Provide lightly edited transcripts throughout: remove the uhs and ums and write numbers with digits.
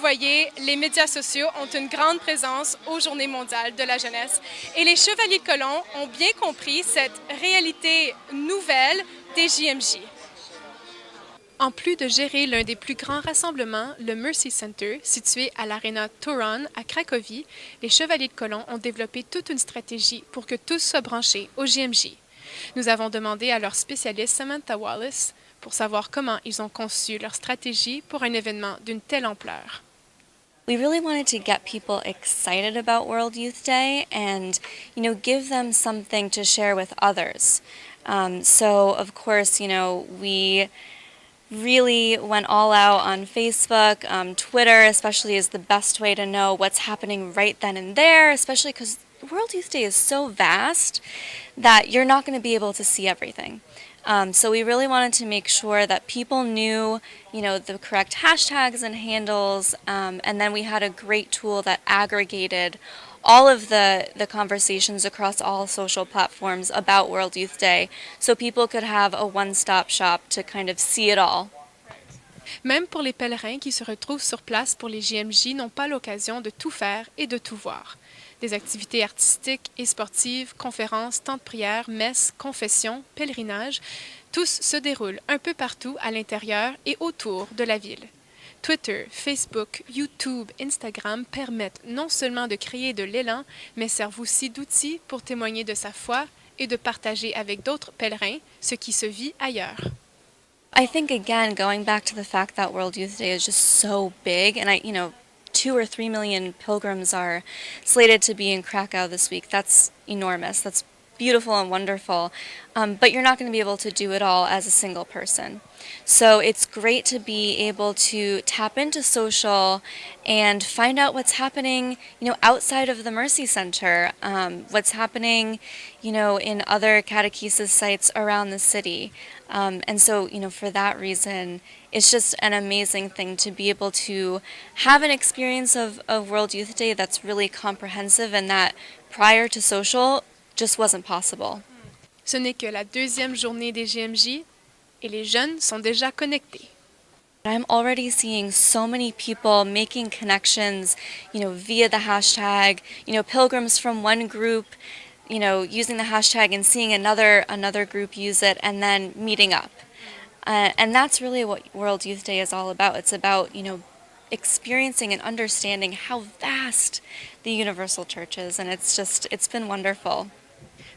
voyez, les médias sociaux ont une grande présence aux Journées mondiales de la jeunesse et les Chevaliers de Colomb ont bien compris cette réalité nouvelle des JMJ. En plus de gérer l'un des plus grands rassemblements, le Mercy Center, situé à l'Arena Toruń à Cracovie, les Chevaliers de Colomb ont développé toute une stratégie pour que tous soient branchés au JMJ. Nous avons demandé à leur spécialiste Samantha Wallace pour savoir comment ils ont conçu leur stratégie pour un événement d'une telle ampleur. We really wanted to get people excited about World Youth Day and, give them something to share with others. So, of course, we really went all out on Facebook. Twitter especially is the best way to know what's happening right then and there, especially because World Youth Day is so vast that you're not going to be able to see everything. So we really wanted to make sure that people knew, the correct hashtags and handles, and then we had a great tool that aggregated all of the conversations across all social platforms about World Youth Day so people could have a one-stop shop to kind of see it all. Même pour les pèlerins qui se retrouvent sur place pour les JMJ n'ont pas l'occasion de tout faire et de tout voir. Des activités artistiques et sportives, conférences, temps de prière, messes, confessions, pèlerinages, tous se déroulent un peu partout à l'intérieur et autour de la ville. Twitter, Facebook, YouTube, Instagram permettent non seulement de créer de l'élan, mais servent aussi d'outils pour témoigner de sa foi et de partager avec d'autres pèlerins ce qui se vit ailleurs. I think, again, going back to the fact that World Youth Day is just so big, and 2 or 3 million pilgrims are slated to be in Krakow this week. That's enormous. That's beautiful and wonderful. But you're not going to be able to do it all as a single person. So it's great to be able to tap into social and find out what's happening, outside of the Mercy Center, what's happening, in other catechesis sites around the city. And so, for that reason, it's just an amazing thing to be able to have an experience of World Youth Day that's really comprehensive and that prior to social just wasn't possible. Ce n'est que la deuxième journée des JMJ et les jeunes sont déjà connectés. I'm already seeing so many people making connections, via the hashtag, pilgrims from one group, using the hashtag and seeing another group use it and then meeting up. And that's really what World Youth Day is all about. It's about, experiencing and understanding how vast the Universal Church is, and it's been wonderful.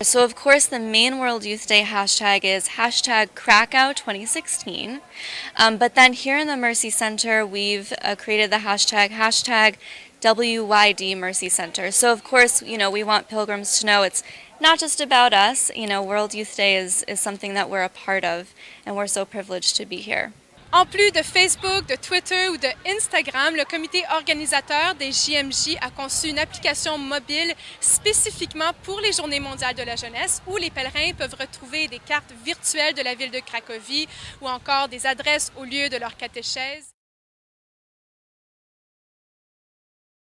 So of course the main World Youth Day hashtag is hashtag Krakow 2016, but then here in the Mercy Center we've created the hashtag WYD Mercy Center. So of course, we want pilgrims to know it's not just about us. World Youth Day is something that we're a part of, and we're so privileged to be here. En plus de Facebook, de Twitter ou de Instagram, le comité organisateur des JMJ a conçu une application mobile spécifiquement pour les Journées mondiales de la jeunesse où les pèlerins peuvent retrouver des cartes virtuelles de la ville de Cracovie ou encore des adresses au lieu de leur catéchèse.